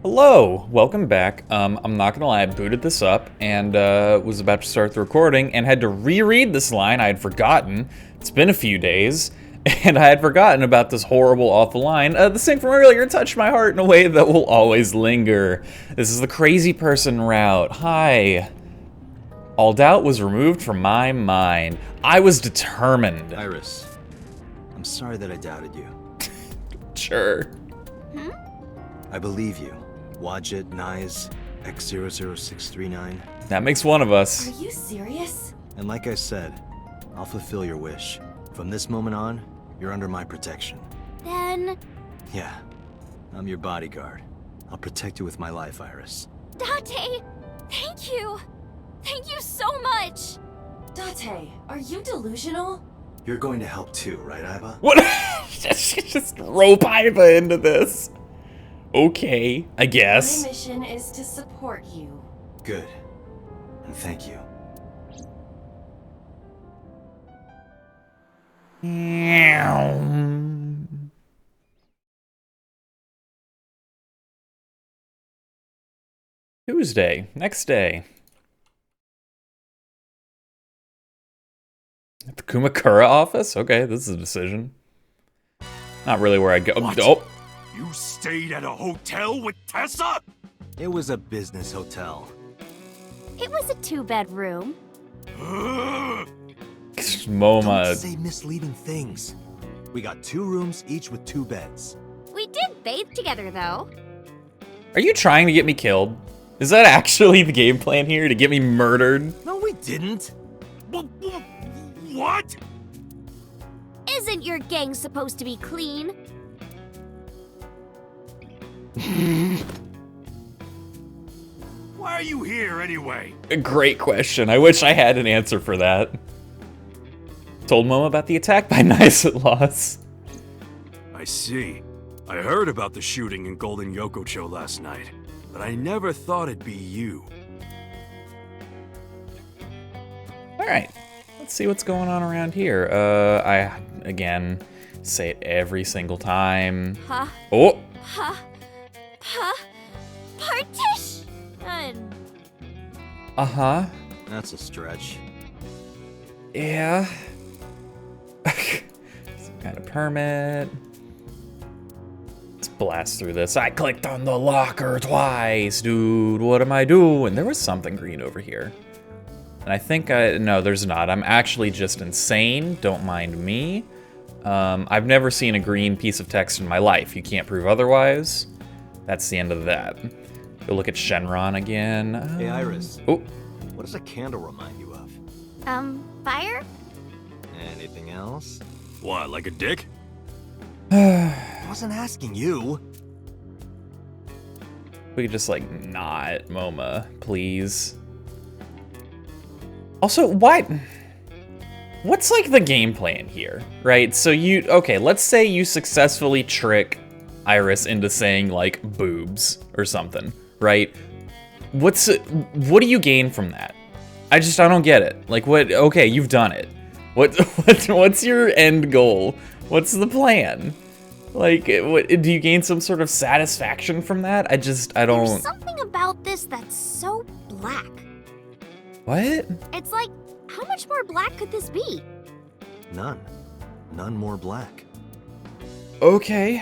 Hello, welcome back. I'm not gonna lie, I booted this up and was about to start the recording and had to reread this line I had forgotten. It's been a few days, and I had forgotten about this horrible, awful line. The thing from earlier touched my heart in a way that will always linger. This is the crazy person route. Hi. All doubt was removed from my mind. I was determined. Iris, I'm sorry that I doubted you. Sure. I believe you. Wadjet, Nyes, X00639. That makes one of us. Are you serious? And like I said, I'll fulfill your wish. From this moment on, you're under my protection. Then... Yeah, I'm your bodyguard. I'll protect you with my life, Iris. Date! Thank you! Thank you so much! Date, are you delusional? You're going to help too, right, Iva? What? Just rope Iva into this. Okay, I guess. My mission is to support you. Good. And thank you. Tuesday, next day. At the Kumakura office? Okay, this is a decision. Not really where I'd go. What? Oh. You stayed at a hotel with Tessa? It was a business hotel. It was a 2-bedroom. MoMA. Don't say misleading things. We got 2 rooms, each with 2 beds. We did bathe together, though. Are you trying to get me killed? Is that actually the game plan here, to get me murdered? No, we didn't. What? Isn't your gang supposed to be clean? Why are you here anyway? A great question. I wish I had an answer for that. Told Moma about the attack by Nice at Loss. I see. I heard about the shooting in Golden Yokocho last night, but I never thought it'd be you. Alright, let's see what's going on around here. I, again, say it every single time. Huh? Oh! Huh? Partition! Uh-huh. That's a stretch. Yeah. Some kind of permit. Let's blast through this. I clicked on the locker twice, dude. What am I doing? There was something green over here. And I think no, there's not. I'm actually just insane. Don't mind me. I've never seen a green piece of text in my life. You can't prove otherwise. That's the end of that. Go look at Shenron again. Hey, Iris. Oh. What does a candle remind you of? Fire? Anything else? What, like a dick? I wasn't asking you. We could just, like, not, MoMA, please. Also, what's, like, the game plan here, right? So okay, let's say you successfully trick Iris into saying, like, boobs or something, right? What do you gain from that? I don't get it. Like, okay, you've done it. What's your end goal? What's the plan? Like, do you gain some sort of satisfaction from that? I don't... There's something about this that's so black. What? It's like, how much more black could this be? None. None more black. Okay.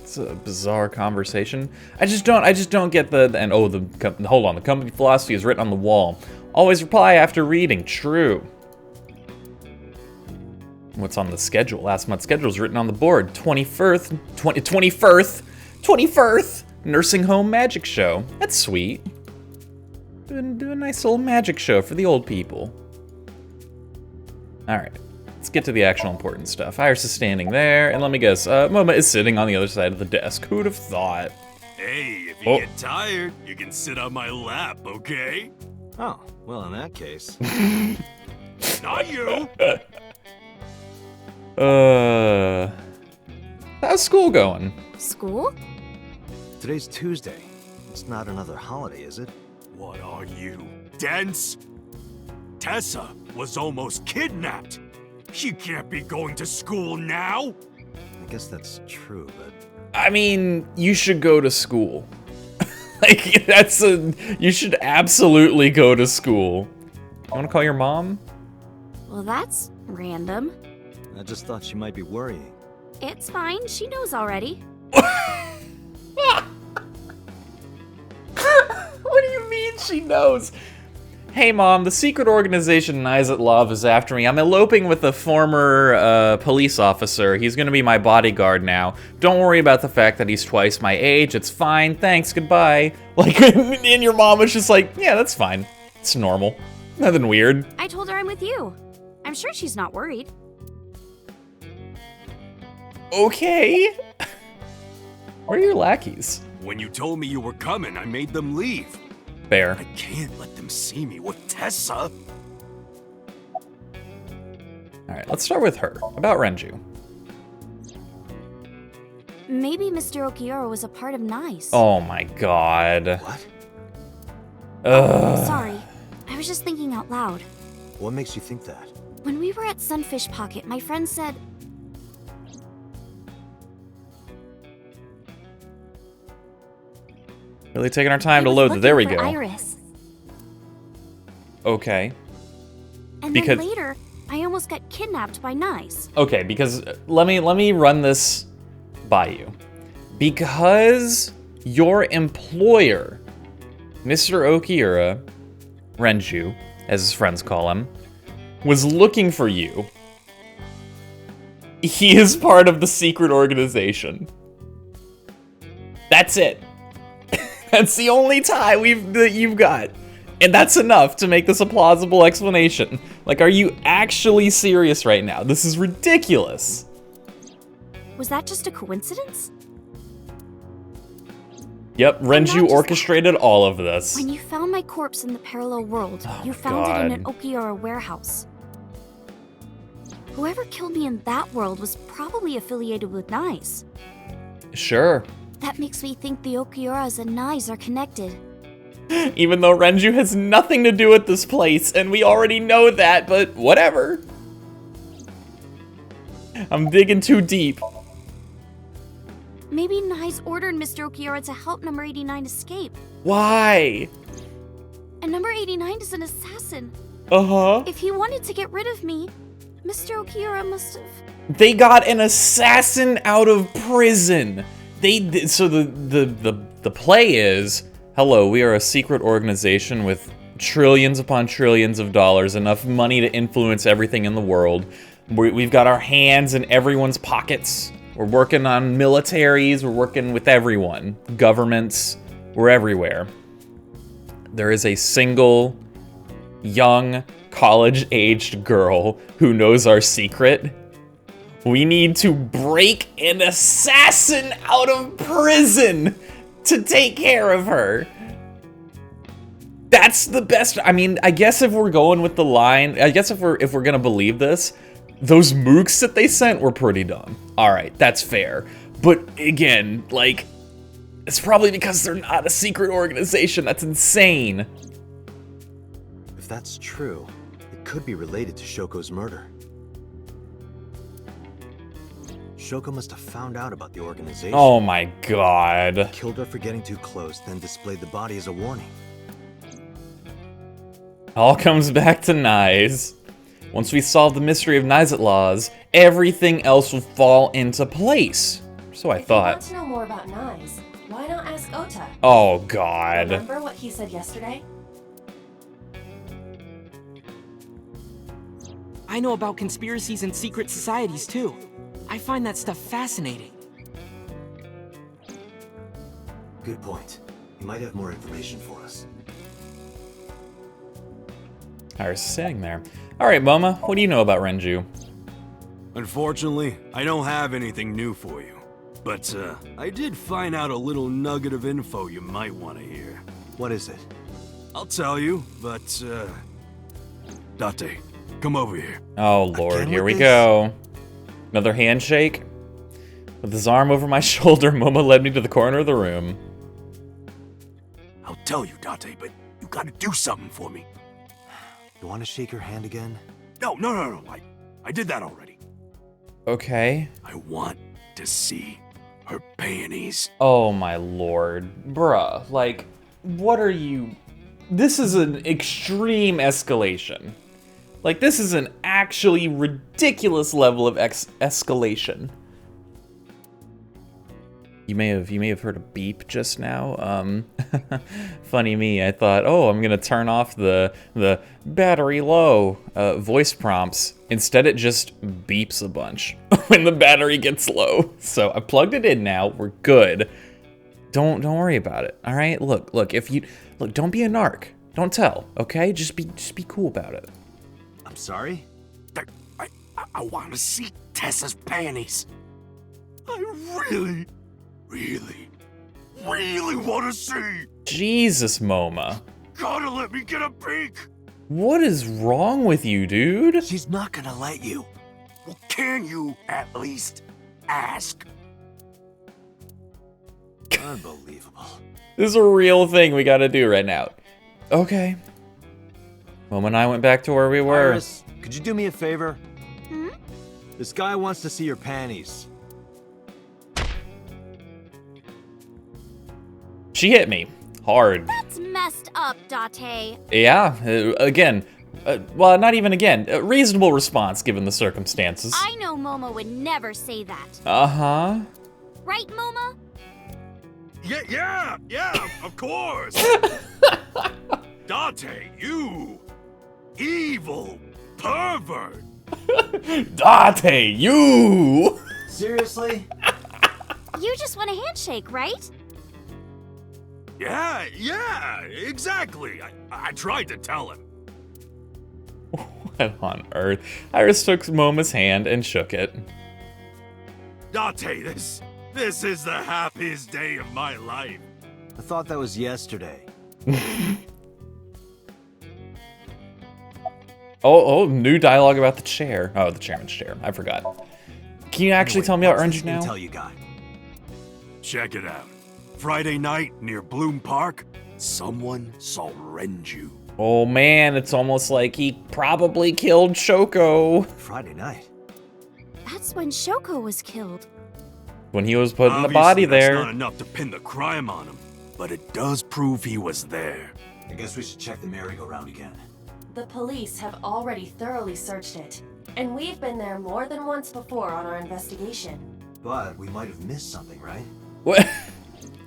It's a bizarre conversation. I just don't get and hold on, the company philosophy is written on the wall. Always reply after reading. True. What's on the schedule? Last month's schedule is written on the board. 21st nursing home magic show. That's sweet. Do a nice little magic show for the old people. All right. Let's get to the actual important stuff. Iris is standing there, and let me guess, Moma is sitting on the other side of the desk. Who'd have thought? Hey, if you get tired, you can sit on my lap, okay? Oh, well, in that case. Not you! How's school going? School? Today's Tuesday. It's not another holiday, is it? What are you, dense? Tessa was almost kidnapped. She can't be going to school now. I guess that's true, but I mean, you should go to school. Like, you should absolutely go to school. You wanna call your mom? Well, that's random. I just thought she might be worrying. It's fine, she knows already. What do you mean she knows? Hey mom, the secret organization Knives at Love is after me. I'm eloping with a former police officer. He's gonna be my bodyguard now. Don't worry about the fact that he's twice my age. It's fine, thanks, goodbye. Like, and your mom was just like, yeah, that's fine. It's normal. Nothing weird. I told her I'm with you. I'm sure she's not worried. Okay. Where are your lackeys? When you told me you were coming, I made them leave. Fair. I can't let them see me with Tessa. Alright, let's start with her. About Renju. Maybe Mr. Okiura was a part of Nice. Oh my god. What? Ugh. Sorry, I was just thinking out loud. What makes you think that? When we were at Sunfish Pocket, my friend said... Really taking our time he to was load. looking There we for go. Iris. Okay. And Because- then later, I almost got kidnapped by Nice. Okay, because let me run this by you. Because your employer, Mr. Okiura, Renju, as his friends call him, was looking for you. He is part of the secret organization. That's it. That's the only tie that you've got. And that's enough to make this a plausible explanation. Like, are you actually serious right now? This is ridiculous. Was that just a coincidence? Yep, not Renju just- orchestrated all of this. When you found my corpse in the parallel world, Oh you my found it in an God. Okiura warehouse. Whoever killed me in that world was probably affiliated with Nice. Sure. That makes me think the Okiuras and Nice are connected. Even though Renju has nothing to do with this place, and we already know that, but whatever. I'm digging too deep. Maybe Nice ordered Mr. Okiura to help number 89 escape. Why? And number 89 is an assassin. Uh-huh. If he wanted to get rid of me, Mr. Okiura must have... They got an assassin out of prison. So the play is, hello, we are a secret organization with trillions upon trillions of dollars, enough money to influence everything in the world. We've got our hands in everyone's pockets. We're working on militaries, we're working with everyone. Governments, we're everywhere. There is a single young college-aged girl who knows our secret. We need to break an assassin out of prison to take care of her. That's the best. I mean, I guess if we're going with the line, I guess if we're gonna believe this, those mooks that they sent were pretty dumb. All right, that's fair. But again, like, it's probably because they're not a secret organization. That's insane. If that's true, it could be related to Shoko's murder. Shoko must have found out about the organization. Oh my god. Killed her for getting too close, then displayed the body as a warning. All comes back to Nyes. Once we solve the mystery of Nyes Laws, everything else will fall into place. So I If you want thought. to know more about Nyes, why not ask Ota? Oh god. Remember what he said yesterday? I know about conspiracies and secret societies too. I find that stuff fascinating. Good point. You might have more information for us. I was sitting there. Alright, Moma, what do you know about Renju? Unfortunately, I don't have anything new for you. But, I did find out a little nugget of info you might want to hear. What is it? I'll tell you, but, Date, come over here. Oh lord, Again here with we this? go. Another handshake. With his arm over my shoulder, Moma led me to the corner of the room. I'll tell you, Date, but you gotta do something for me. You want to shake your hand again? No, I did that already. Okay. I want to see her panties. Oh my lord. Bruh, like, what are you... This is an extreme escalation. Like, this is an actually ridiculous level of escalation. You may have heard a beep just now. Funny me, I thought, oh, I'm gonna turn off the battery low voice prompts. Instead, it just beeps a bunch when the battery gets low. So I plugged it in now. We're good. Don't worry about it. All right. Look. Don't be a narc. Don't tell. Okay. Just be cool about it. I'm sorry? I want to see Tessa's panties. I really want to see. Jesus, Moma. Gotta let me get a peek. What is wrong with you, dude? She's not gonna let you. Well, can you at least ask? Unbelievable. This is a real thing we gotta do right now. Okay. Moma and I went back to where we were. Iris, could you do me a favor? Hmm? This guy wants to see your panties. She hit me. Hard. That's messed up, Date. Yeah, again. Well, not even again. A reasonable response given the circumstances. I know Momo would never say that. Uh-huh. Right, Momo? Yeah, of course. Date, you evil pervert. Date, you! Seriously? You just want a handshake, right? Yeah, exactly. I tried to tell him. What on earth? Iris took Moma's hand and shook it. Date, this is the happiest day of my life. I thought that was yesterday. Oh, new dialogue about the chair. Oh, the chairman's chair. I forgot. Can you actually tell me how it earned you now? Intel you got. Check it out. Friday night near Bloom Park, someone saw Renju. Oh man, it's almost like he probably killed Shoko Friday night. That's when Shoko was killed. when he was putting the Obviously, body that's there. not enough to pin the crime on him, but it does prove he was there. I guess we should check the merry-go-round again. The police have already thoroughly searched it, and we've been there more than once before on our investigation. But we might have missed something, right? What?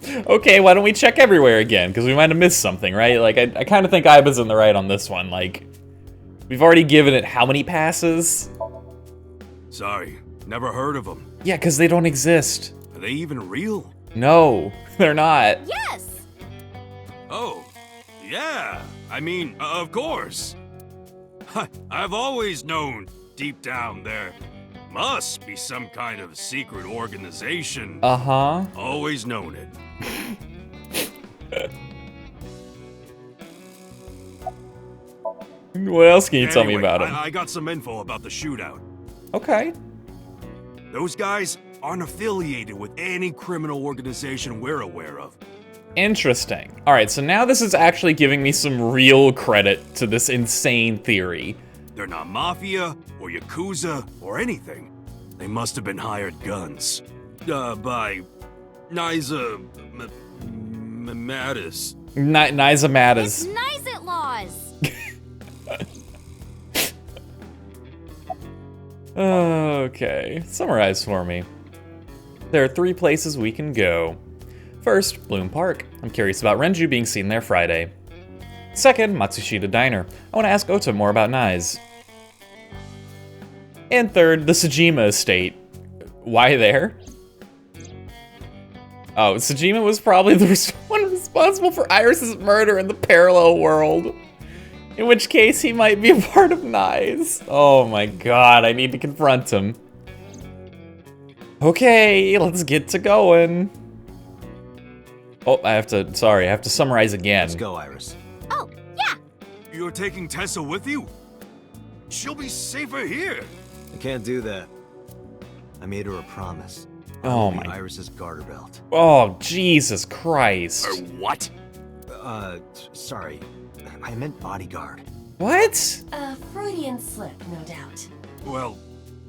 Okay, why don't we check everywhere again? Because we might have missed something, right? Like, I kind of think Iba's in the right on this one. Like, we've already given it how many passes? Sorry, never heard of them. Yeah, because they don't exist. Are they even real? No, they're not. Yes! Oh, yeah. I mean, of course. I've always known, deep down there, must be some kind of secret organization. Uh-huh. Always known it. What else can you tell me Anyway, about him? I got some info about the shootout. Okay. Those guys aren't affiliated with any criminal organization we're aware of. Interesting. All right, so now this is actually giving me some real credit to this insane theory. They're not mafia or yakuza or anything. They must have been hired guns. By Niza Mattis. Niza It's Mattis. Nizit laws! Okay, summarize for me. There are 3 places we can go. First, Bloom Park. I'm curious about Renju being seen there Friday. Second, Matsushita Diner. I want to ask Ota more about Nize. And third, the Sejima estate. Why there? Oh, Sejima was probably the one responsible for Iris's murder in the parallel world. In which case, he might be a part of Nize. Oh my god, I need to confront him. Okay, let's get to going. Oh, I have to summarize again. Let's go, Iris. Oh, yeah! You're taking Tessa with you? She'll be safer here. I can't do that. I made her a promise. Oh I'll be my- Iris's garter belt. Oh, Jesus Christ. What? Sorry. I meant bodyguard. What? A Freudian slip, no doubt. Well,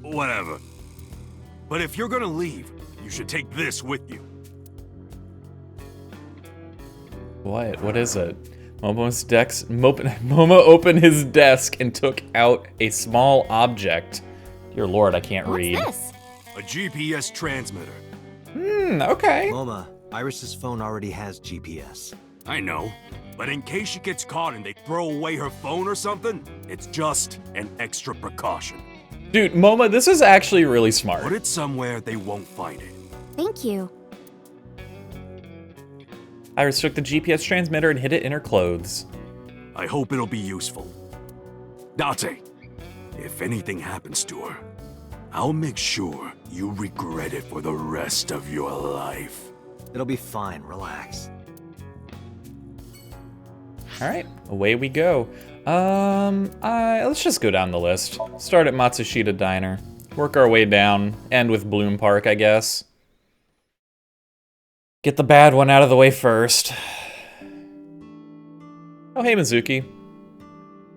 whatever. But if you're gonna leave, you should take this with you. What? What is it? Momo opened his desk and took out a small object. Dear Lord, I can't read. What's this? A GPS transmitter. Okay. Moma, Iris's phone already has GPS. I know, but in case she gets caught and they throw away her phone or something, it's just an extra precaution. Dude, Moma, this is actually really Put smart. it somewhere they won't find it. Thank you. Iris took the GPS transmitter and hid it in her clothes. I hope it'll be useful. Date, if anything happens to her, I'll make sure you regret it for the rest of your life. It'll be fine, relax. All right, away we go. Let's just go down the list. Start at Matsushita Diner, work our way down, end with Bloom Park, I guess. Get the bad one out of the way first. Oh, hey, Mizuki.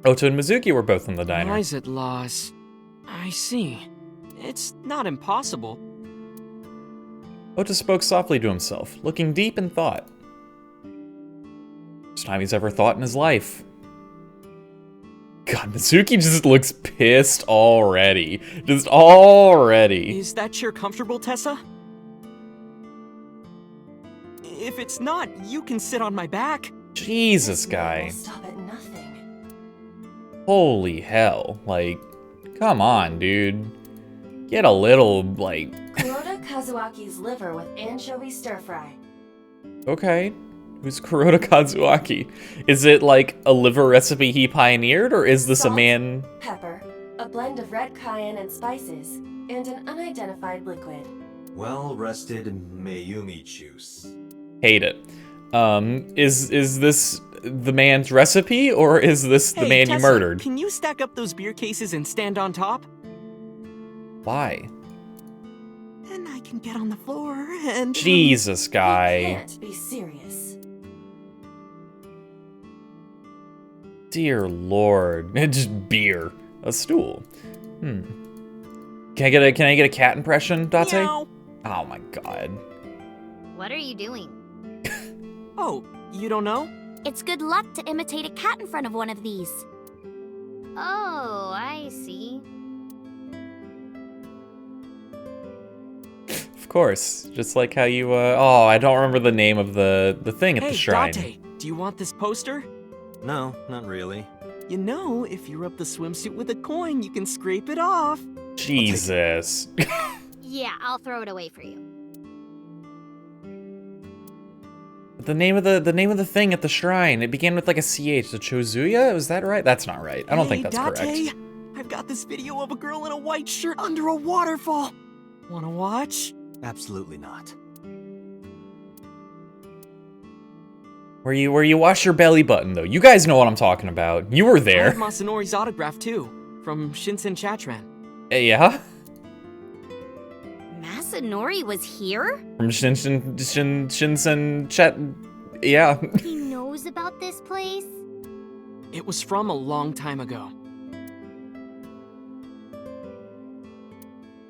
Oto and Mizuki were both in the diner. Isaac laws. I see. It's not impossible. Oto spoke softly to himself, looking deep in thought. First time he's ever thought in his life. God, Mizuki just looks pissed already. Just already. Is that chair comfortable, Tessa? If it's not, you can sit on my back. Jesus, This man guy. will stop at nothing. Holy hell. Like, come on, dude. Get a little, like, Kuroda Kazuaki's liver with anchovy stir fry. okay. Who's Kuroda Kazuaki? Is it like a liver recipe he pioneered, or is this a Salt, man? Pepper, a blend of red cayenne and spices, and an unidentified liquid. Well-rested Mayumi juice. Hate it. Is this the man's recipe, or is this the Hey, man Tessa, you murdered? Can you stack up those beer cases and stand on top? Why? Then I can get on the floor and... Jesus, You guy. can't be serious. Dear Lord. Just beer. A stool. Can I get a cat impression, Date? Meow. Oh my god. What are you doing? Oh, you don't know? It's good luck to imitate a cat in front of one of these. Oh, I see. Of course. Just like how you, oh, I don't remember the name of the thing at Hey, the shrine. Dante, do you want this poster? No, not really. You know, if you rub the swimsuit with a coin, you can scrape it off. Jesus. Yeah, I'll throw it away for you. The name of the thing at the shrine, it began with like a CH. The Chozuya? Was that right? That's not right. I don't think that's Date, correct. I've got this video of a girl in a white shirt under a waterfall. Wanna watch? Absolutely not. Where you wash your belly button though. You guys know what I'm talking about. You were I have there. Masanori's autograph too, from Shinsen Chatran. Yeah? Masanori was here? From Shinsen Chet. Yeah. He knows about this place? It was from a long time ago.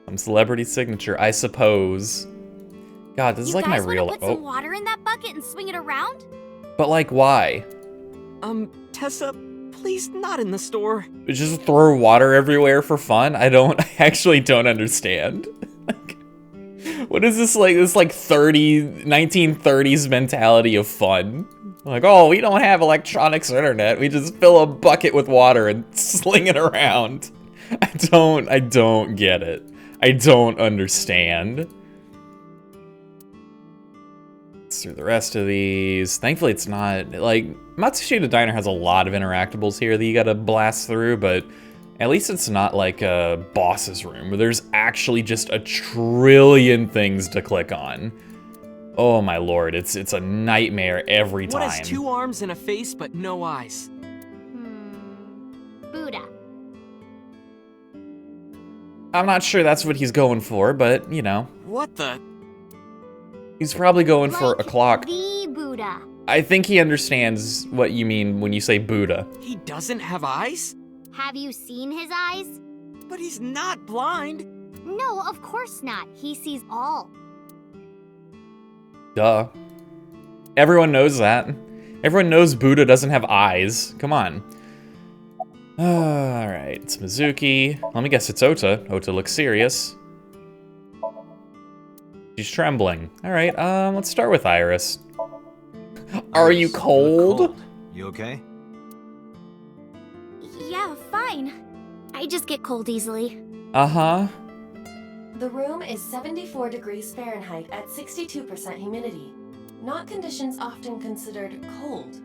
Some celebrity signature, I suppose. God, this is You like my guys real. wanna put some water in that bucket and swing it around? But like, why? Tessa, please not in the store. Just throw water everywhere for fun? I actually don't understand. Like, what is this like 1930s mentality of fun? Like, oh, we don't have electronics or internet. We just fill a bucket with water and sling it around. I don't get it. I don't understand. Through the rest of these. Thankfully, it's not like Matsushita Diner has a lot of interactables here that you gotta blast through, but at least it's not like a boss's room where there's actually just a trillion things to click on. Oh my lord, it's a nightmare every time. What has 2 arms and a face but no eyes? Buddha. I'm not sure that's what he's going for, but you know, What the? he's probably going for a Like clock. The Buddha. I think he understands what you mean when you say Buddha. He doesn't have eyes? Have you seen his eyes? But he's not blind. No, of course not. He sees all. Duh. Everyone knows that. Everyone knows Buddha doesn't have eyes. Come on. Alright, it's Mizuki. Let me guess, it's Ota. Ota looks serious. She's trembling. Alright, let's start with Iris. Are you look cold? You okay? Yeah, fine. I just get cold easily. Uh-huh. The room is 74 degrees Fahrenheit at 62% humidity. Not conditions often considered cold.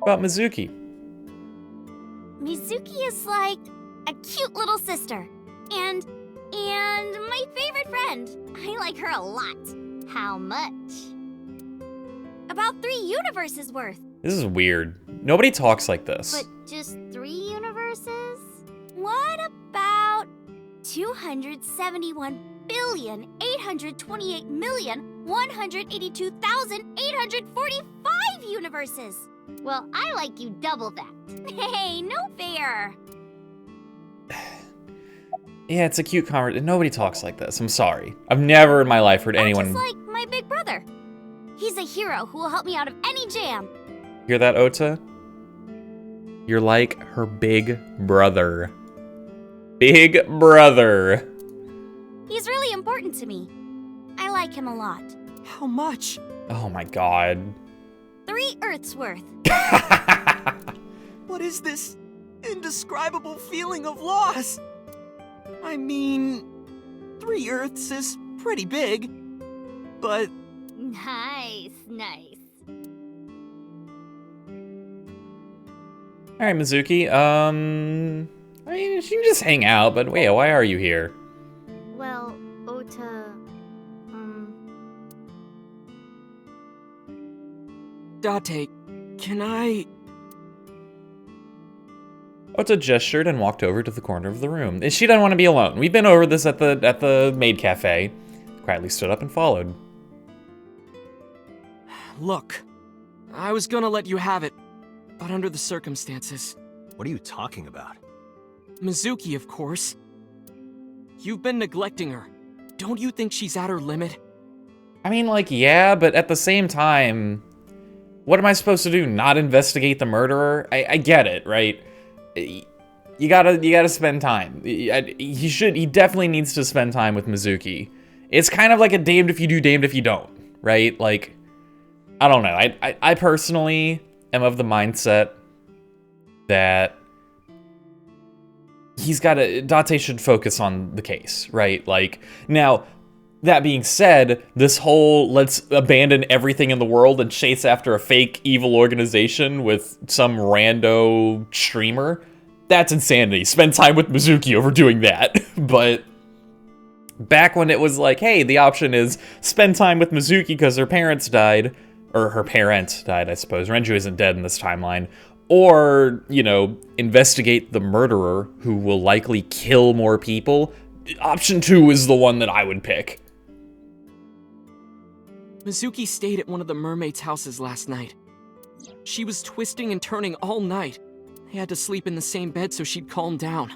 About Mizuki. Mizuki is like a cute little sister. And my favorite friend. I like her a lot. How much? About 3 universes worth. This is weird. Nobody talks like this. But just 3 universes? What about 277,828,182,845 universes? Well, I like you double that. Hey, no fair. Yeah, it's a cute conversation. Nobody talks like this. I'm sorry. I've never in my life heard anyone... Just like my big brother. He's a hero who will help me out of any jam. Hear that, Ota? You're like her big brother. Big brother. He's really important to me. I like him a lot. How much? Oh my god. 3 Earths worth. What is this indescribable feeling of loss? I mean, 3 Earths is pretty big, but... Nice. Alright, Mizuki, I mean, she can just hang out, but wait, why are you here? Well, Ota, Date, can I... Ota gestured and walked over to the corner of the room. She didn't want to be alone. We've been over this at the maid cafe. Quietly stood up and followed. Look, I was gonna let you have it, but under the circumstances. What are you talking about? Mizuki, of course. You've been neglecting her. Don't you think she's at her limit? I mean, like, yeah, but at the same time, what am I supposed to do? Not investigate the murderer? I get it, right? You gotta spend time. He definitely needs to spend time with Mizuki. It's kind of like a damned if you do, damned if you don't, right? Like, I don't know. I personally am of the mindset that Date should focus on the case, right? Like, now, that being said, this whole let's abandon everything in the world and chase after a fake evil organization with some rando streamer, that's insanity. Spend time with Mizuki over doing that. But back when it was like, hey, the option is spend time with Mizuki because her parents died, or her parent died, I suppose. Renju isn't dead in this timeline. Or, you know, investigate the murderer who will likely kill more people. Option 2 is the one that I would pick. Mizuki stayed at one of the mermaids' houses last night. She was twisting and turning all night. They had to sleep in the same bed so she'd calm down.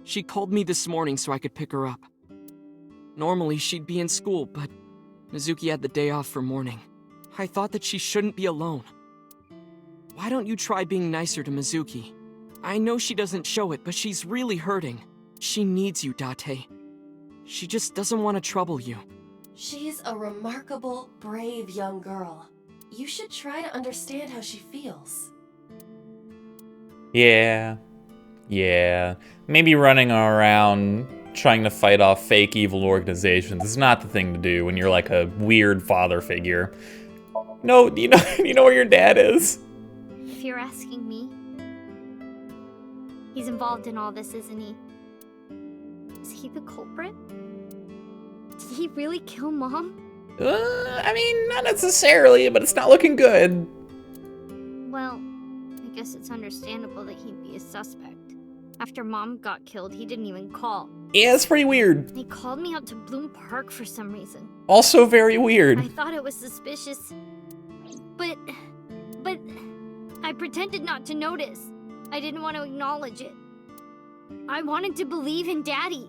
She called me this morning so I could pick her up. Normally, she'd be in school, but Mizuki had the day off for mourning. I thought that she shouldn't be alone. Why don't you try being nicer to Mizuki? I know she doesn't show it, but she's really hurting. She needs you, Date. She just doesn't want to trouble you. She's a remarkable, brave young girl. You should try to understand how she feels. Yeah. Maybe running around trying to fight off fake evil organizations is not the thing to do when you're like a weird father figure. No, you know where your dad is? if you're asking me. He's involved in all this, isn't he? Is he the culprit? Did he really kill Mom? I mean, not necessarily, but it's not looking good. Well, I guess it's understandable that he'd be a suspect. After Mom got killed, he didn't even call. Yeah, it's pretty weird. He called me out to Bloom Park for some reason. Also very weird. I thought it was suspicious. But I pretended not to notice. I didn't want to acknowledge it. I wanted to believe in Daddy.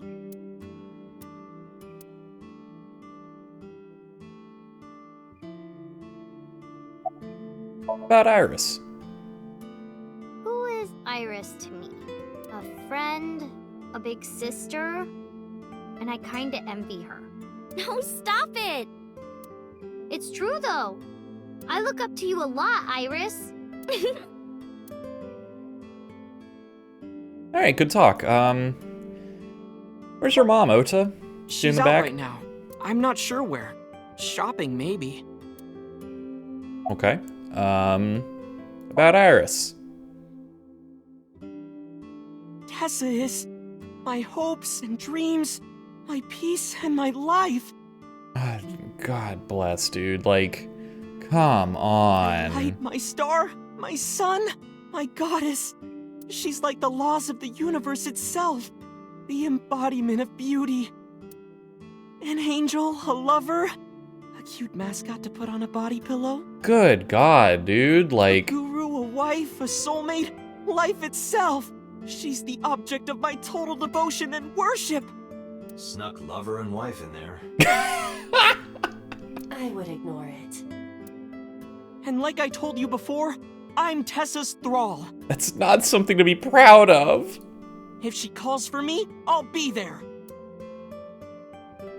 About Iris. Who is Iris to me? A friend? A big sister? And I kinda envy her. No, stop it! It's true though. I look up to you a lot, Iris. Alright, good talk. Where's your mom, Ota? She in She's the out back? right now. I'm not sure where. Shopping, maybe. Okay. About Iris. Tessa is my hopes and dreams, my peace and my life. God bless, dude. Like, come on. Light, my star, my sun, my goddess. She's like the laws of the universe itself, the embodiment of beauty. An angel, a lover, a cute mascot to put on a body pillow. Good God, dude. Like, Guru, a wife, a soulmate, life itself. She's the object of my total devotion and worship. Snuck lover and wife in there. I would ignore it. And like I told you before, I'm Tessa's thrall. that's not something to be proud of. If she calls for me, I'll be there.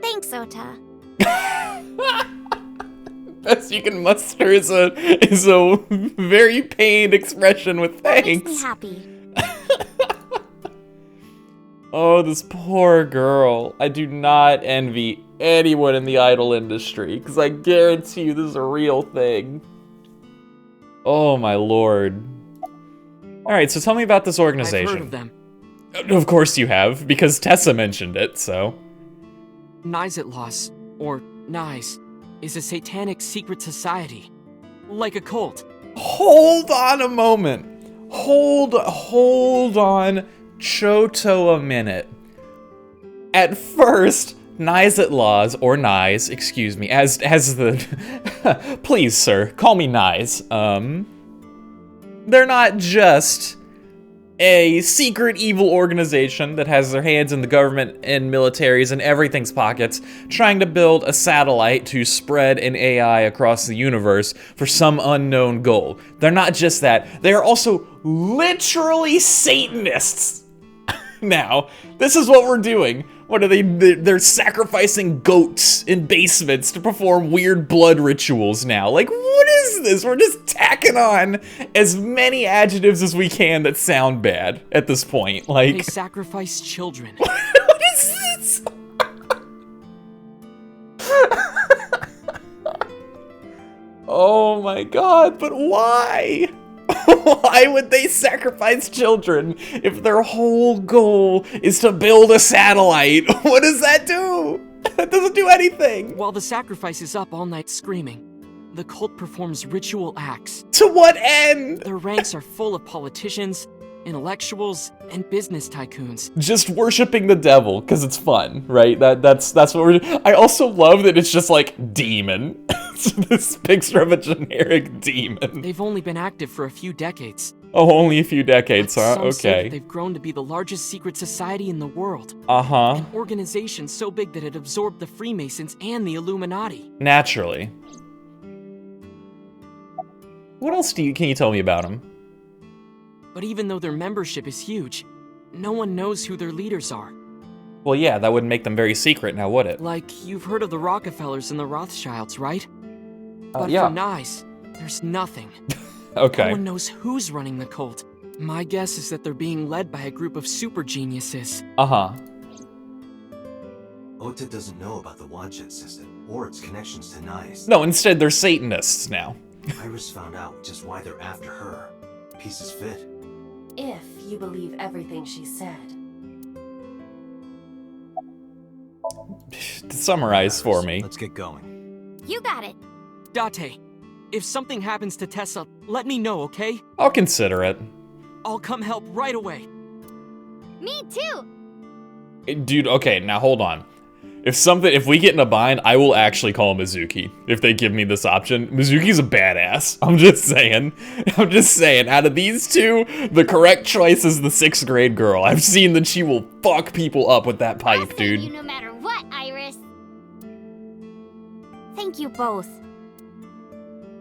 Thanks, Ota. Best you can muster is a very pained expression with That makes me thanks. happy. Oh, this poor girl. I do not envy anyone in the idol industry, because I guarantee you this is a real thing. Oh my lord. Alright, so tell me about this organization. I've heard of them. Of course you have, because Tessa mentioned it, so. Nizitlaws, or Nize, is a satanic secret society. Like a cult. Hold on a moment. Hold on Choto a minute. At first, Nizitlaws, or Nize, excuse me, as the... Please, sir, call me Nize. They're not just a secret evil organization that has their hands in the government and militaries and everything's pockets, trying to build a satellite to spread an AI across the universe for some unknown goal. They're not just that, they are also literally Satanists. Now, this is what we're doing. What are they? They're sacrificing goats in basements to perform weird blood rituals now. Like, what is this? We're just tacking on as many adjectives as we can that sound bad at this point. They Like, sacrifice children. what is this? Oh my god, but why? Why would they sacrifice children if their whole goal is to build a satellite? What does that do? That doesn't do anything. While the sacrifice is up all night screaming, the cult performs ritual acts. To what end? Their ranks are full of politicians, intellectuals, and business tycoons. Just worshiping the devil because it's fun, right? That's what we're. I also love that it's just like demon. It's this picture of a generic demon. They've only been active for a few decades. Oh, only a few decades, huh? Some say that Okay. they've grown to be the largest secret society in the world. Uh-huh. An organization so big that it absorbed the Freemasons and the Illuminati. Naturally. What else can you tell me about them? But even though their membership is huge, no one knows who their leaders are. Well, yeah, that wouldn't make them very secret, now would it? Like, you've heard of the Rockefellers and the Rothschilds, right? But yeah. for Nice, there's nothing. Okay. No one knows who's running the cult. My guess is that they're being led by a group of super geniuses. Uh-huh. Ota doesn't know about the Wanchet system or its connections to Nice. No, instead they're Satanists now. Iris found out just why they're after her. Pieces fit. If you believe everything she said. To summarize for Iris, me. Let's get going. You got it. Date, if something happens to Tessa, let me know, okay? I'll consider it. I'll come help right away. Me too. Dude, okay, now hold on. If we get in a bind, I will actually call Mizuki if they give me this option. Mizuki's a badass. I'm just saying. Out of these two, the correct choice is the 6th grade girl. I've seen that she will fuck people up with that I'll pipe, save you dude. no matter what, Iris. Thank you both.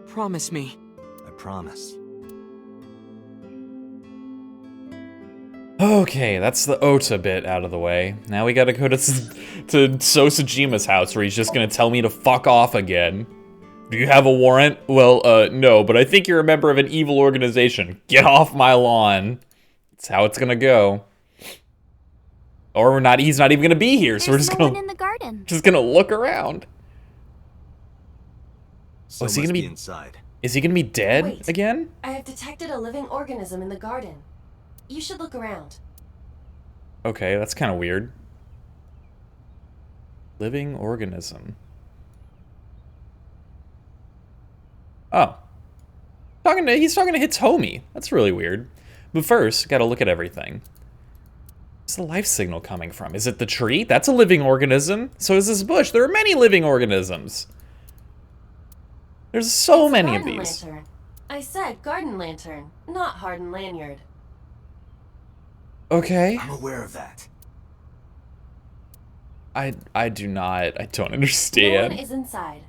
Promise me. I promise. Okay, that's the Ota bit out of the way. Now we gotta go to Sosajima's house where he's just gonna tell me to fuck off again. Do you have a warrant? Well, no, but I think you're a member of an evil organization. Get off my lawn. That's how it's gonna go. Or he's not even gonna be here, so we're just no one in the garden. just gonna look around. So is he must gonna be be inside? Is he gonna be dead Wait. again? I have detected a living organism in the garden. You should look around. Okay, that's kind of weird. Living organism. Oh. He's talking to Hitomi. That's really weird. But first, gotta look at everything. Where's the life signal coming from? Is it the tree? That's a living organism. So is this bush. There are many living organisms. There's so It's a many of garden these. lantern. I said garden lantern, not hardened lanyard. Okay. I'm aware of that. I don't No understand. one is inside.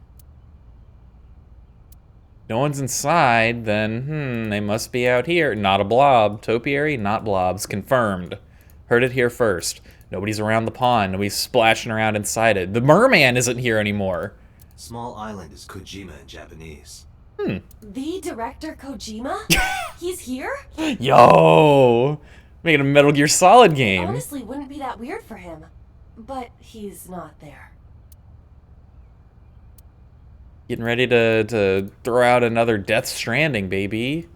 No one's inside, then, they must be out here. Not a blob. Topiary, not blobs. Confirmed. Heard it here first. Nobody's around the pond. Nobody's splashing around inside it. The merman isn't here anymore. Small island is Kojima in Japanese. The director Kojima? He's here? Yo! Making a Metal Gear Solid game. Honestly, wouldn't be that weird for him. But he's not there. Getting ready to throw out another Death Stranding, baby.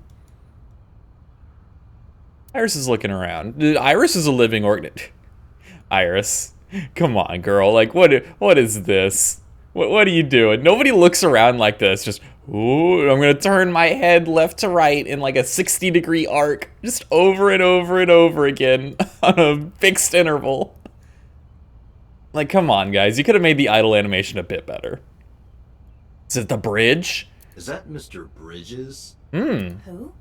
Iris is looking around. Iris is a living organism. Iris, come on, girl. Like, what is this? What are you doing? Nobody looks around like this. Just, ooh, I'm gonna turn my head left to right in like a 60-degree arc, just over and over and over again on a fixed interval. Like, come on, guys. You could have made the idle animation a bit better. Is it the bridge? Is that Mr. Bridges? Who?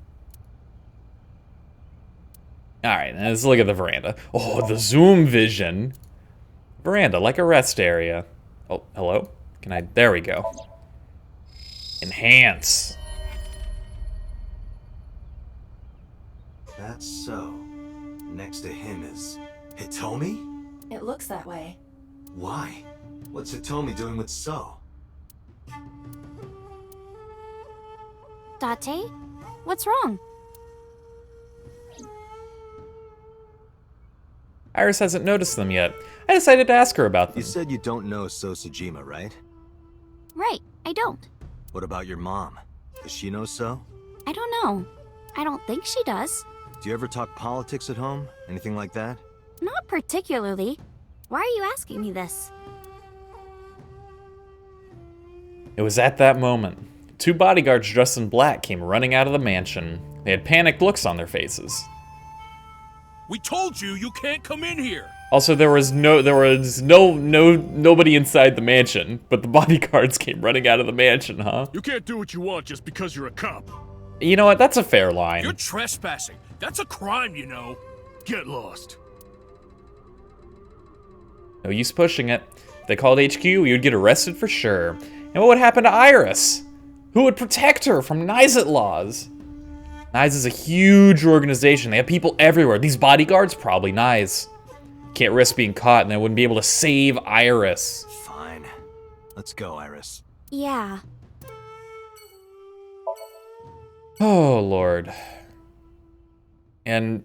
Alright, let's look at the veranda. Oh, the zoom vision. Veranda, like a rest area. Oh, hello? Can I? There we go. Enhance. That's so. Next to him is Hitomi? It looks that way. Why? What's Hitomi doing with So? Date? What's wrong? Iris hasn't noticed them yet. I decided to ask her about them. You said you don't know Sosajima, right? Right, I don't. What about your mom? Does she know So? I don't know. I don't think she does. Do you ever talk politics at home? Anything like that? Not particularly. Why are you asking me this? It was at that moment. Two bodyguards dressed in black came running out of the mansion. They had panicked looks on their faces. We told you you can't come in here. Also, there was nobody inside the mansion, but the bodyguards came running out of the mansion, huh? You can't do what you want just because you're a cop. You know what? That's a fair line. You're trespassing. That's a crime, you know. Get lost. No use pushing it. If they called HQ, we would get arrested for sure. And what would happen to Iris? Who would protect her from Nizet laws? Nize is a huge organization. They have people everywhere. These bodyguards, probably Nize. Can't risk being caught, and they wouldn't be able to save Iris. Fine. Let's go, Iris. Yeah. Oh, Lord. And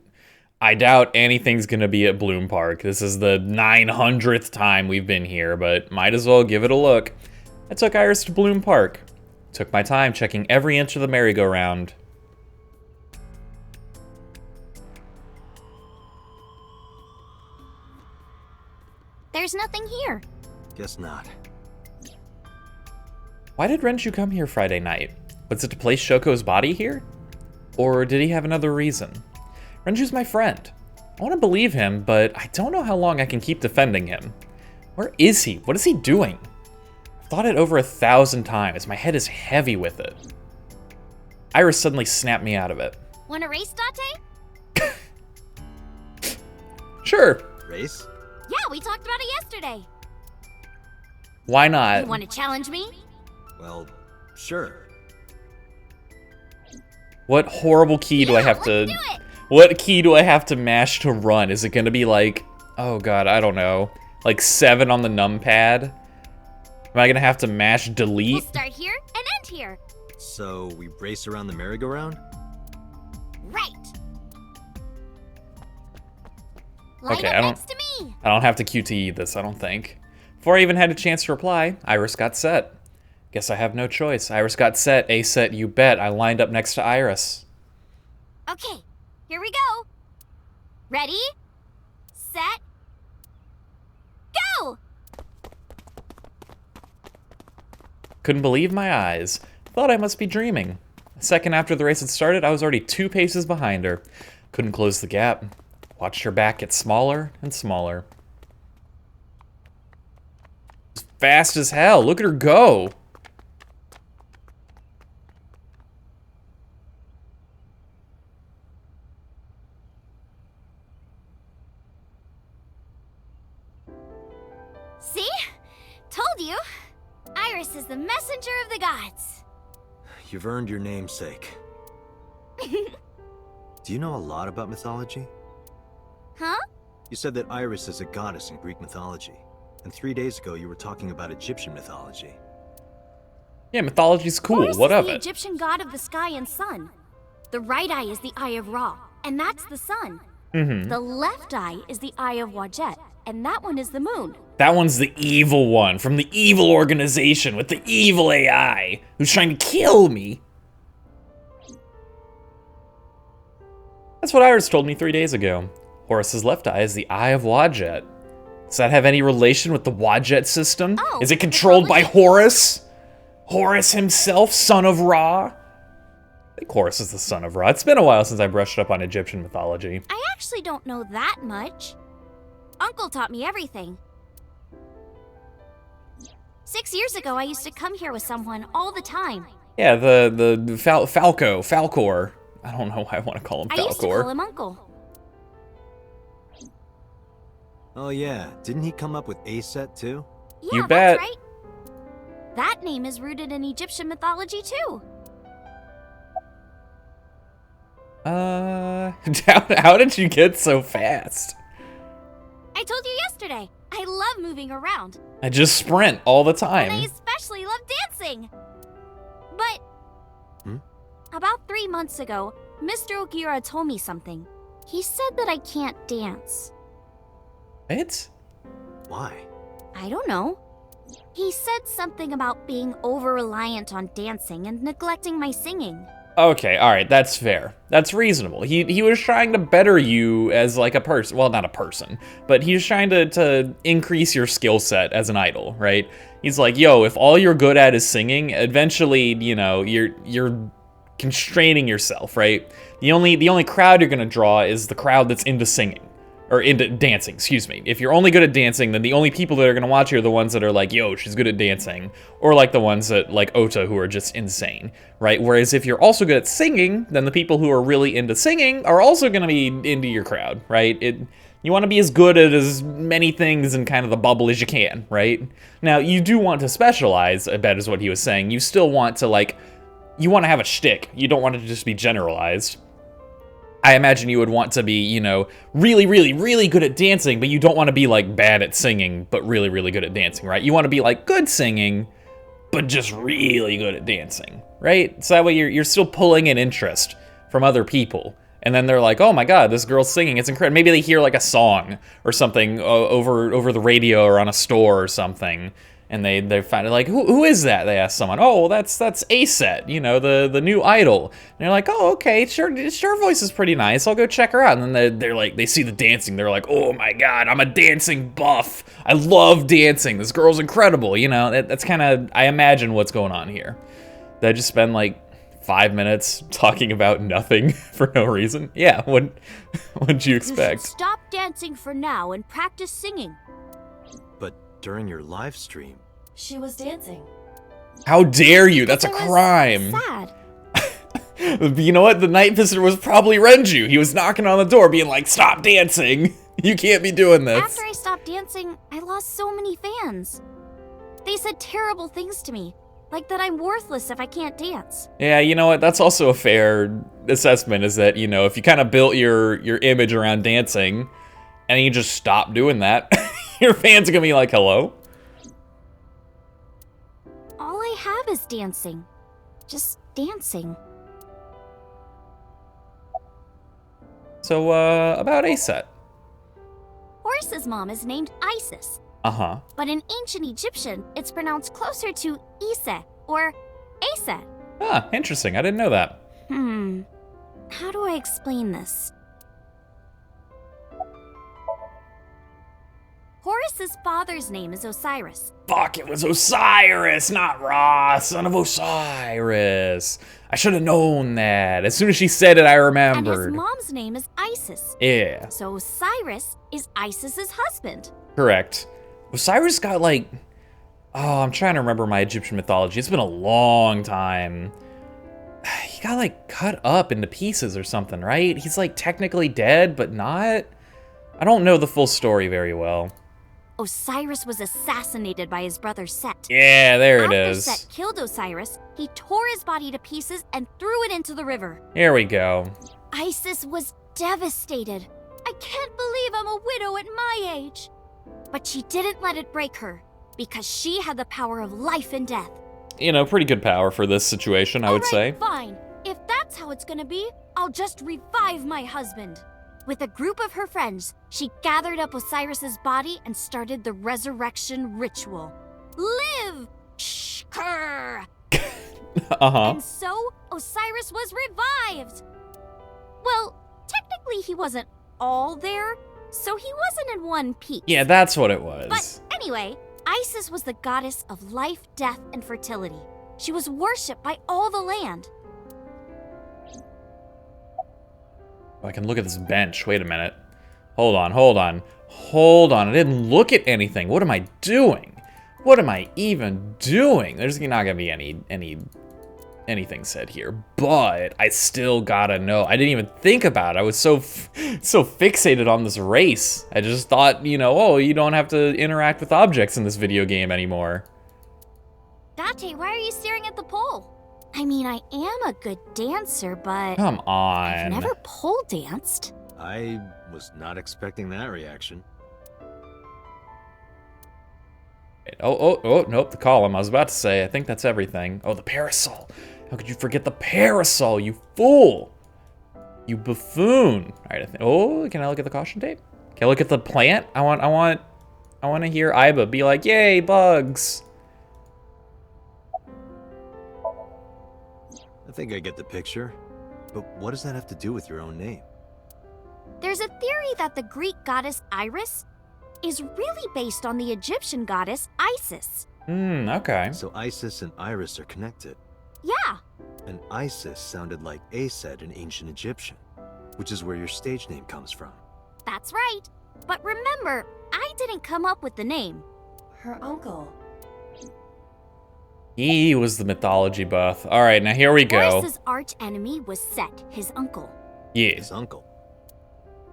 I doubt anything's gonna be at Bloom Park. This is the 900th time we've been here, but might as well give it a look. I took Iris to Bloom Park. Took my time checking every inch of the merry-go-round. There's nothing here. Guess not. Why did Renju come here Friday night? Was it to place Shoko's body here? Or did he have another reason? Renju's my friend. I want to believe him, but I don't know how long I can keep defending him. Where is he? What is he doing? I've thought it over 1,000 times. My head is heavy with it. Iris suddenly snapped me out of it. Want a race, Date? Sure. Race? Yeah, we talked about it yesterday. Why not? You want to challenge me? Well, sure. What horrible key do I have to... let's do it. What key do I have to mash to run? Is it gonna be like... Oh god, I don't know. Like 7 on the numpad? Am I gonna have to mash We'll delete? start here and end here. So, we race around the merry-go-round? Right. Line Okay, up I don't- next to me. I don't have to QTE this, I don't think. Before I even had a chance to reply, Iris got set. Guess I have no choice. Iris got set, A set, you bet. I lined up next to Iris. Okay, here we go. Ready, set, go! Couldn't believe my eyes. Thought I must be dreaming. A second after the race had started, I was already 2 paces behind her. Couldn't close the gap. Watched her back get smaller and smaller. Fast as hell. Look at her go. See? Told you. Iris is the messenger of the gods. You've earned your namesake. Do you know a lot about mythology? Huh? You said that Iris is a goddess in Greek mythology. And 3 days ago, you were talking about Egyptian mythology. Yeah, mythology's cool. Horus What is of the it? Egyptian god of the sky and sun. The right eye is the eye of Ra, and that's the sun. Mm-hmm. The left eye is the eye of Wajet, and that one is the moon. That one's the evil one from the evil organization with the evil AI who's trying to kill me. That's what Iris told me 3 days ago. Horus's left eye is the eye of Wajet. Does that have any relation with the Wajet system? Oh, Is it controlled by Horus? Horus himself, son of Ra? I think Horus is the son of Ra. It's been a while since I brushed up on Egyptian mythology. I actually don't know that much. Uncle taught me everything. 6 years ago, I used to come here with someone all the time. Yeah, the Falcor. I don't know why I want to call him I used to call Falcor. him Uncle. Oh yeah, didn't he come up with A-set too? Yeah, You bet. that's right. That name is rooted in Egyptian mythology too. How did you get so fast? I told you yesterday, I love moving around. I just sprint all the And I time. especially love dancing. But Hmm? about 3 months ago, Mr. Ogira told me something. He said that I can't dance. What? Why? I don't know. He said something about being over-reliant on dancing and neglecting my singing. Okay, alright, that's fair. That's reasonable. He was trying to better you as like a person. Well, not a person, but he was trying to increase your skill set as an idol, right? He's like, yo, if all you're good at is singing, eventually, you know, you're constraining yourself, right? The only crowd you're gonna draw is the crowd that's into singing. Or into dancing, excuse me. If you're only good at dancing, then the only people that are gonna watch you are the ones that are like, yo, she's good at dancing. Or like the ones that, like Ota, who are just insane, right? Whereas if you're also good at singing, then the people who are really into singing are also gonna be into your crowd, right? You wanna be as good at as many things in kind of the bubble as you can, right? Now, you do want to specialize, I bet is what he was saying. You still want to, like, you wanna have a shtick. You don't want it to just be generalized. I imagine you would want to be, you know, really, really, really good at dancing, but you don't want to be, like, bad at singing, but really, really good at dancing, right? You want to be, like, good singing, but just really good at dancing, right? So that way you're still pulling in interest from other people. And then they're like, oh my god, this girl's singing, it's incredible. Maybe they hear, like, a song or something over the radio or on a store or something. And they find it like, who is that? They ask someone. Oh, well, that's A-Set, you know, the new idol. And they're like, oh, okay, sure, her voice is pretty nice. I'll go check her out. And then they're like, they see the dancing. They're like, oh my god, I'm a dancing buff. I love dancing. This girl's incredible. You know, that's kind of, I imagine what's going on here. They just spend like 5 minutes talking about nothing for no reason. Yeah, what'd you expect? Stop dancing for now and practice singing. But during your live stream, She was dancing. How dare you? That's a I was crime. Sad. You know what? The night visitor was probably Renju. He was knocking on the door being like, stop dancing. You can't be doing this. After I stopped dancing, I lost so many fans. They said terrible things to me, like that I'm worthless if I can't dance. Yeah, you know what? That's also a fair assessment is that, you know, if you kind of built your image around dancing and you just stop doing that, your fans are gonna be like, hello? All I have is dancing. Just dancing. So, about Aset. Horus's mom is named Isis, Uh-huh. but in ancient Egyptian, it's pronounced closer to Ise or Aset. Ah, interesting. I didn't know that. How do I explain this? Horus's father's name is Osiris. Fuck, it was Osiris, not Ra, son of Osiris. I should have known that. As soon as she said it, I And remembered. his mom's name is Isis. Yeah, So Osiris is Isis's husband. correct. Osiris got like... Oh, I'm trying to remember my Egyptian mythology. It's been a long time. He got like cut up into pieces or something, right? He's like technically dead, but not. I don't know the full story very well. Osiris was assassinated by his brother Set. Yeah, there it After is. Set killed Osiris, he tore his body to pieces and threw it into the river. Here we go. Isis was devastated. I can't believe I'm a widow at my age. But she didn't let it break her, because she had the power of life and death. You know, pretty good power for this situation, I would say. Fine. If that's how it's gonna be, I'll just revive my husband. With a group of her friends, she gathered up Osiris's body and started the resurrection ritual. Live! Shkur! Uh-huh. And so, Osiris was revived! Well, technically he wasn't all there, so he wasn't in one piece. Yeah, that's what it was. But anyway, Isis was the goddess of life, death, and fertility. She was worshipped by all the land. I can look at this bench. Wait a minute. Hold on, hold on. Hold on. I didn't look at anything. What am I doing? What am I even doing? There's not gonna be anything said here, but I still gotta know. I didn't even think about it. I was so fixated on this race. I just thought, you know, oh, you don't have to interact with objects in this video game anymore. Date, why are you staring at the pole? I mean, I am a good dancer, but Come on. I've never pole danced. I was not expecting that reaction. Oh, nope, the column. I was about to say, I think that's everything. Oh, the parasol. How could you forget the parasol, you fool? You buffoon. All right, oh, can I look at the caution tape? Can I look at the plant? I want to hear Iba be like, yay, bugs. I think I get the picture. But what does that have to do with your own name? There's a theory that the Greek goddess Iris is really based on the Egyptian goddess Isis. Okay. So Isis and Iris are connected. Yeah, And Isis sounded like Aset in ancient Egyptian, which is where your stage name comes from. that's right. But remember, I didn't come up with the name. Her uncle. He was the mythology buff. All right, now here we go. Horus's arch enemy was Set, his uncle. Yeah, His uncle.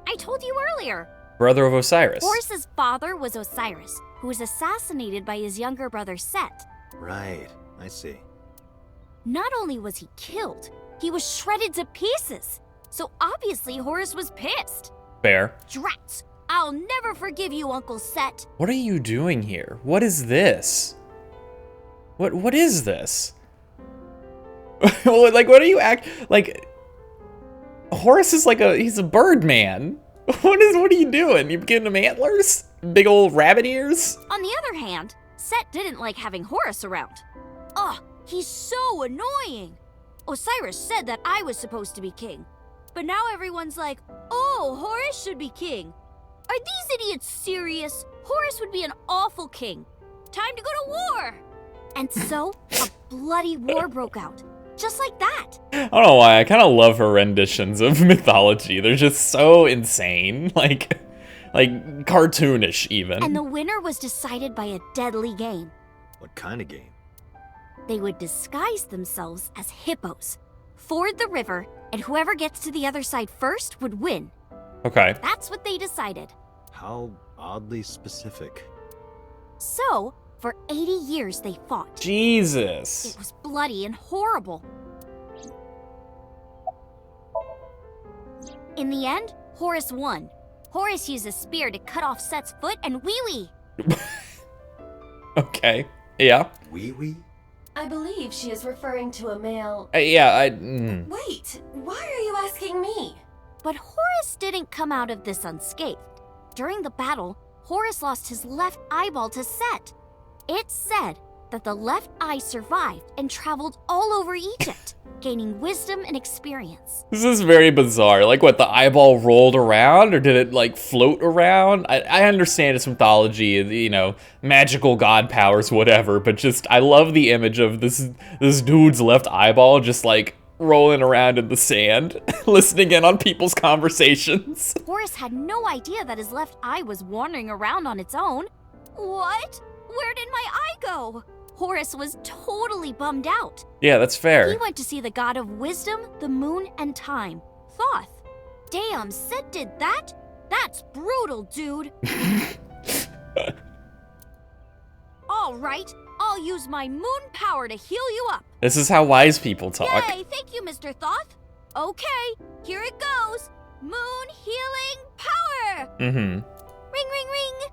I told you earlier. brother of Osiris. Horus's father was Osiris, who was assassinated by his younger brother Set. Right, I see. Not only was he killed, he was shredded to pieces. So obviously Horus was pissed. Fair. Drats! I'll never forgive you, Uncle Set. What are you doing here? What is this? What is this? Like, what are you like? Horus is like he's a bird man. What are you doing? You giving him antlers? Big old rabbit ears? On the other hand, Set didn't like having Horus around. Ugh, he's so annoying. Osiris said that I was supposed to be king. But now everyone's like, oh, Horus should be king. Are these idiots serious? Horus would be an awful king. Time to go to war. And so, a bloody war broke out. Just like that. I don't know why. I kind of love her renditions of mythology. They're just so insane. Like cartoonish, even. And the winner was decided by a deadly game. What kind of game? They would disguise themselves as hippos, ford the river, and whoever gets to the other side first would win. Okay. That's what they decided. How oddly specific. So, for 80 years they fought. Jesus. It was bloody and horrible. In the end, Horace won. Horace used a spear to cut off Set's foot and wee-wee. Okay. Yeah. Wee wee? I believe she is referring to a male. Wait, why are you asking me? But Horace didn't come out of this unscathed. During the battle, Horace lost his left eyeball to Set. It's said that the left eye survived and traveled all over Egypt, gaining wisdom and experience. This is very bizarre. Like, what, the eyeball rolled around, or did it, like, float around? I understand it's mythology, you know, magical god powers, whatever, but just, I love the image of this dude's left eyeball just, like, rolling around in the sand, listening in on people's conversations. Horace had no idea that his left eye was wandering around on its own. What? Where did my eye go? Horace was totally bummed out. Yeah, that's fair. He went to see the god of wisdom, the moon, and time, Thoth. Damn, Set did that? That's brutal, dude. All right, I'll use my moon power to heal you up. This is how wise people talk. Yay, thank you, Mr. Thoth. Okay, here it goes. Moon healing power. Mm-hmm. Ring, ring, ring.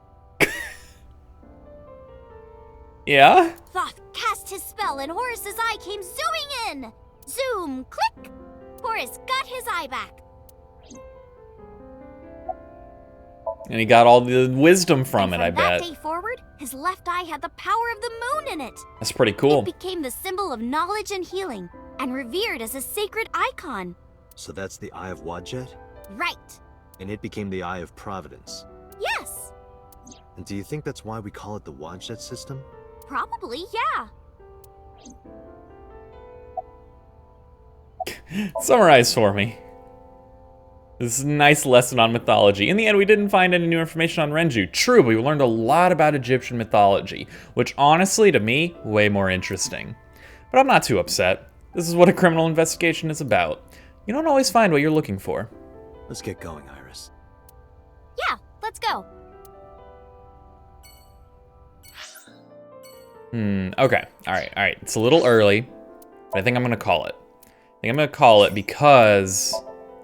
Yeah? Thoth cast his spell and Horace's eye came zooming in. Zoom, click. Horace got his eye back. And he got all the wisdom from it, I From that bet. day forward, his left eye had the power of the moon in it. That's pretty cool. It became the symbol of knowledge and healing, and revered as a sacred icon. So that's the Eye of Wadjet? Right. And it became the Eye of Providence. Yes. And do you think that's why we call it the Wadjet system? Probably, yeah. Summarize for me. This is a nice lesson on mythology. In the end, we didn't find any new information on Renju. True, but we learned a lot about Egyptian mythology, which honestly, to me, way more interesting. But I'm not too upset. This is what a criminal investigation is about. You don't always find what you're looking for. Let's get going, Iris. Yeah, let's go. Okay. Alright. It's a little early, but I think I'm gonna call it. Because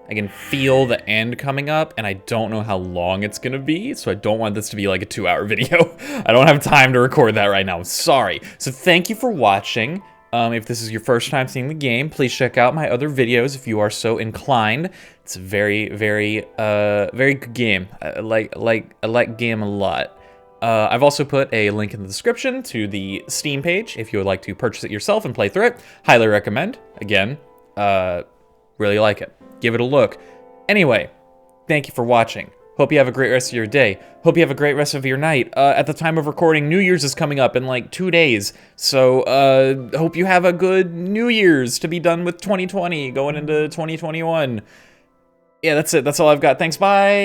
I can feel the end coming up, and I don't know how long it's gonna be, so I don't want this to be like a 2-hour video. I don't have time to record that right now, I'm sorry. So thank you for watching. If this is your first time seeing the game, please check out my other videos if you are so inclined. It's a very good game. I like game a lot. I've also put a link in the description to the Steam page if you would like to purchase it yourself and play through it. Highly recommend. Again, really like it. Give it a look. Anyway, thank you for watching. Hope you have a great rest of your day. Hope you have a great rest of your night. At the time of recording, New Year's is coming up in like 2 days. So, hope you have a good New Year's to be done with 2020, going into 2021. Yeah, that's it. That's all I've got. Thanks, bye!